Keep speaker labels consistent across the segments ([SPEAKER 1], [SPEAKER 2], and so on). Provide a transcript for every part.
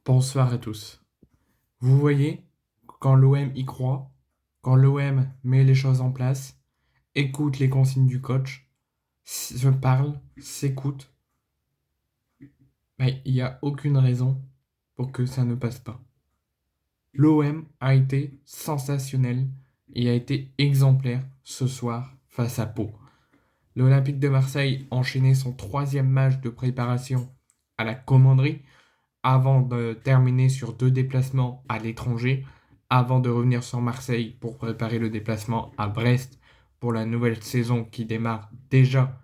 [SPEAKER 1] Bonsoir à tous. Vous voyez, quand l'OM y croit, quand l'OM met les choses en place, écoute les consignes du coach, se parle, s'écoute, il n'y a aucune raison pour que ça ne passe pas. L'OM a été sensationnel et a été exemplaire ce soir face à Pau. L'Olympique de Marseille enchaînait son troisième match de préparation à la commanderie avant de terminer sur 2 déplacements à l'étranger, avant de revenir sur Marseille pour préparer le déplacement à Brest pour la nouvelle saison qui démarre déjà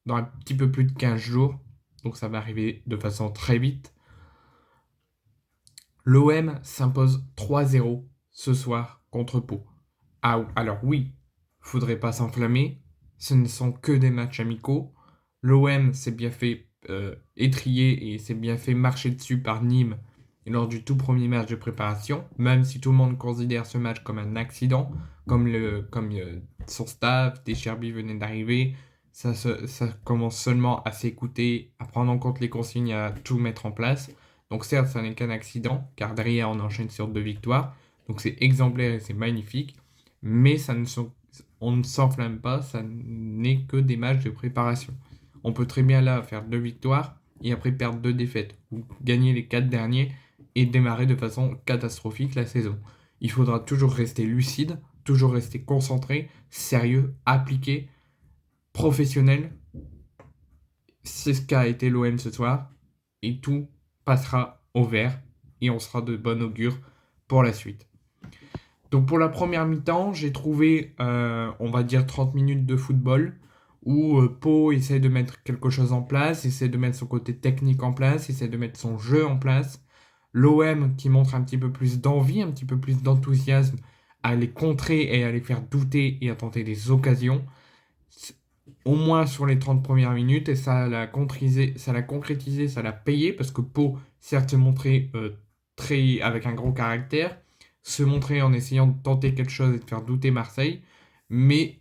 [SPEAKER 1] dans un petit peu plus de 15 jours. Donc ça va arriver de façon très vite. L'OM s'impose 3-0 ce soir contre Pau. Ah, alors oui, faudrait pas s'enflammer, ce ne sont que des matchs amicaux. L'OM s'est bien fait étrier et s'est bien fait marcher dessus par Nîmes lors du tout premier match de préparation, même si tout le monde considère ce match comme un accident, comme son staff, Deschamps venait d'arriver, ça commence seulement à s'écouter, à prendre en compte les consignes, à tout mettre en place. Donc certes, ça n'est qu'un accident, car derrière on enchaîne sur 2 victoires, donc c'est exemplaire et c'est magnifique, mais on ne s'enflamme pas, ça n'est que des matchs de préparation. On peut très bien là faire 2 victoires et après perdre 2 défaites, ou gagner les 4 derniers et démarrer de façon catastrophique la saison. Il faudra toujours rester lucide, toujours rester concentré, sérieux, appliqué, professionnel. C'est ce qu'a été l'OM ce soir et tout passera au vert et on sera de bon augure pour la suite. Donc pour la première mi-temps, j'ai trouvé, on va dire, 30 minutes de football où Pau essaie de mettre quelque chose en place, essaie de mettre son côté technique en place, essaie de mettre son jeu en place. L'OM qui montre un petit peu plus d'envie, un petit peu plus d'enthousiasme à les contrer et à les faire douter et à tenter des occasions. Au moins sur les 30 premières minutes, et ça l'a concrétisé, ça l'a payé, parce que Pau, certes, se montrait avec un gros caractère, se montrait en essayant de tenter quelque chose et de faire douter Marseille, mais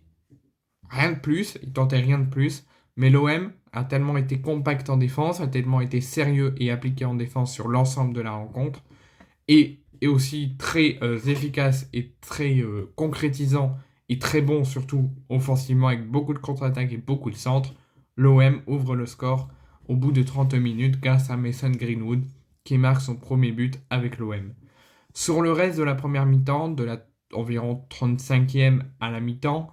[SPEAKER 1] rien de plus, il tentait rien de plus, mais l'OM a tellement été compact en défense, a tellement été sérieux et appliqué en défense sur l'ensemble de la rencontre, et aussi très efficace et très concrétisant et très bon surtout offensivement avec beaucoup de contre-attaques et beaucoup de centres, l'OM ouvre le score au bout de 30 minutes grâce à Mason Greenwood qui marque son premier but avec l'OM. Sur le reste de la première mi-temps, de la environ 35e à la mi-temps,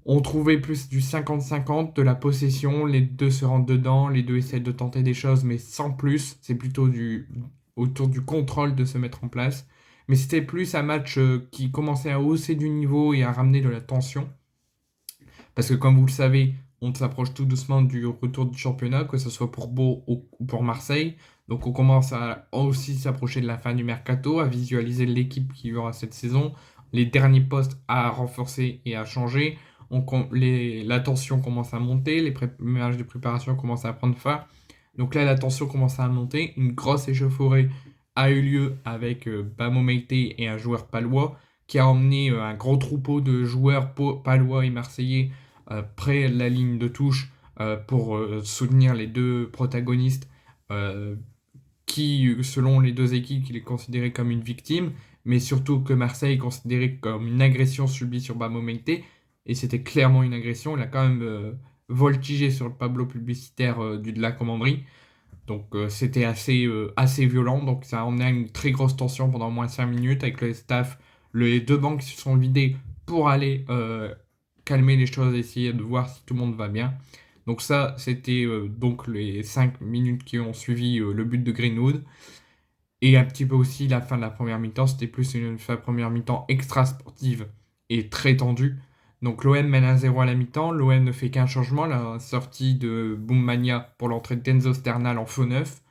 [SPEAKER 1] on trouvait plus du 50-50, de la possession, les deux se rentrent dedans, les deux essaient de tenter des choses, mais sans plus. C'est plutôt autour du contrôle de se mettre en place. Mais c'était plus un match qui commençait à hausser du niveau et à ramener de la tension. Parce que comme vous le savez, on s'approche tout doucement du retour du championnat, que ce soit pour Beau ou pour Marseille. Donc on commence à aussi s'approcher de la fin du mercato, à visualiser l'équipe qui y aura cette saison, les derniers postes à renforcer et à changer. La tension commence à monter, les matchs de préparation commencent à prendre fin. Donc là, la tension commence à monter. Une grosse échauffourée a eu lieu avec Bamo Meite et un joueur palois qui a emmené un gros troupeau de joueurs palois et marseillais près de la ligne de touche pour soutenir les deux protagonistes euh, qui, selon les deux équipes, il est considéré comme une victime, mais surtout que Marseille est considéré comme une agression subie sur Bamo Meite, et c'était clairement une agression, il a quand même voltigé sur le tableau publicitaire de la commanderie, donc c'était assez violent, donc ça a emmené à une très grosse tension pendant au moins 5 minutes avec le staff, les deux bancs qui se sont vidés pour aller calmer les choses, essayer de voir si tout le monde va bien. Donc ça, c'était donc les 5 minutes qui ont suivi le but de Greenwood. Et un petit peu aussi la fin de la première mi-temps, c'était plus une fin de première mi-temps extra sportive et très tendue. Donc l'OM mène 1-0 à la mi-temps, l'OM ne fait qu'un changement, la sortie de Boumania pour l'entrée d'Enzo Sternal en faux neuf.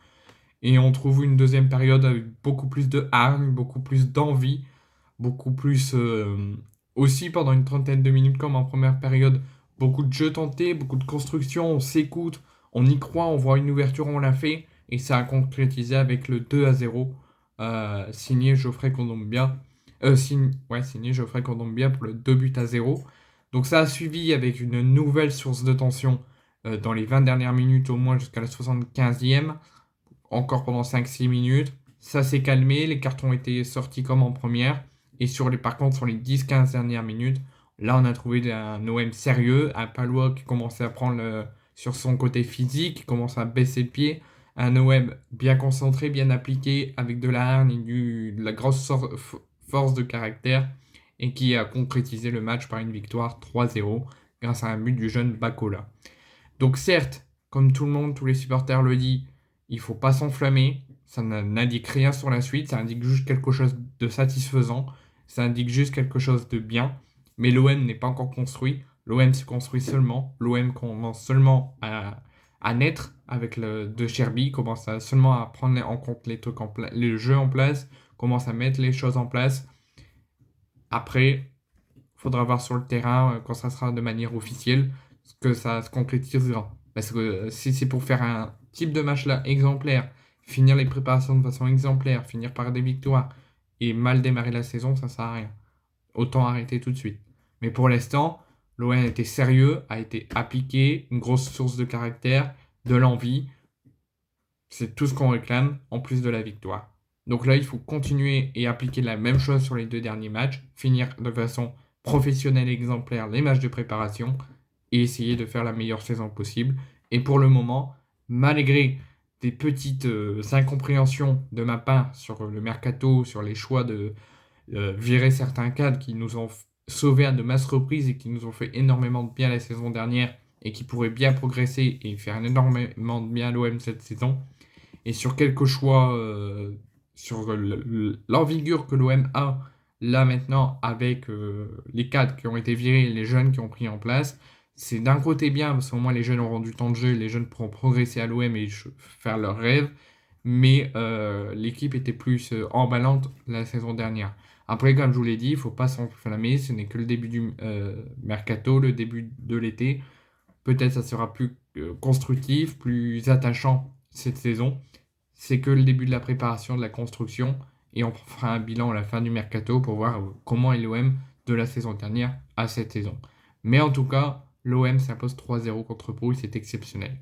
[SPEAKER 1] Et on trouve une deuxième période avec beaucoup plus de hargne, beaucoup plus d'envie, beaucoup plus aussi pendant une trentaine de minutes comme en première période. Beaucoup de jeux tentés, beaucoup de construction, on s'écoute, on y croit, on voit une ouverture, on l'a fait. Et ça a concrétisé avec le 2-0 signé Geoffrey Kondogbia. Signé Geoffrey Kondogbia pour le 2 buts à 0. Donc ça a suivi avec une nouvelle source de tension dans les 20 dernières minutes, au moins jusqu'à la 75e, encore pendant 5-6 minutes. Ça s'est calmé, les cartes ont été sortis comme en première. Et par contre, sur les 10-15 dernières minutes, là, on a trouvé un OM sérieux, un Palois qui commençait à prendre sur son côté physique, qui commence à baisser le pied. Un OM bien concentré, bien appliqué, avec de la hargne et de la grosse force de caractère, et qui a concrétisé le match par une victoire 3-0 grâce à un but du jeune Bacola. Donc certes, comme tout le monde, tous les supporters le disent, il faut pas s'enflammer. Ça n'indique rien sur la suite, ça indique juste quelque chose de satisfaisant, ça indique juste quelque chose de bien. Mais l'OM n'est pas encore construit. L'OM se construit seulement. L'OM commence seulement à naître avec le de Cherby, commence seulement à prendre en compte les trucs les jeux en place, commence à mettre les choses en place. Après, faudra voir sur le terrain quand ça sera de manière officielle que ça se concrétisera. Parce que si c'est pour faire un type de match là exemplaire, finir les préparations de façon exemplaire, finir par des victoires et mal démarrer la saison, ça sert à rien. Autant arrêter tout de suite. Mais pour l'instant, l'OM a été sérieux, a été appliqué, une grosse source de caractère, de l'envie. C'est tout ce qu'on réclame en plus de la victoire. Donc là, il faut continuer et appliquer la même chose sur les 2 derniers matchs, finir de façon professionnelle et exemplaire les matchs de préparation et essayer de faire la meilleure saison possible. Et pour le moment, malgré des petites incompréhensions de ma part sur le mercato, sur les choix de virer certains cadres qui nous ont sauvés à de masses reprises et qui nous ont fait énormément de bien la saison dernière et qui pourraient bien progresser et faire énormément de bien à l'OM cette saison, et sur quelques choix, sur l'envergure que l'OM a là maintenant avec les cadres qui ont été virés et les jeunes qui ont pris en place. C'est d'un côté bien parce qu'au moins les jeunes auront du temps de jeu, les jeunes pourront progresser à l'OM et faire leurs rêves, mais l'équipe était plus emballante la saison dernière. Après, comme je vous l'ai dit, il ne faut pas s'enflammer, ce n'est que le début du mercato, le début de l'été. Peut-être ça sera plus constructif, plus attachant cette saison. C'est que le début de la préparation de la construction et on fera un bilan à la fin du mercato pour voir comment est l'OM de la saison dernière à cette saison. Mais en tout cas, l'OM s'impose 3-0 contre Bruges, c'est exceptionnel.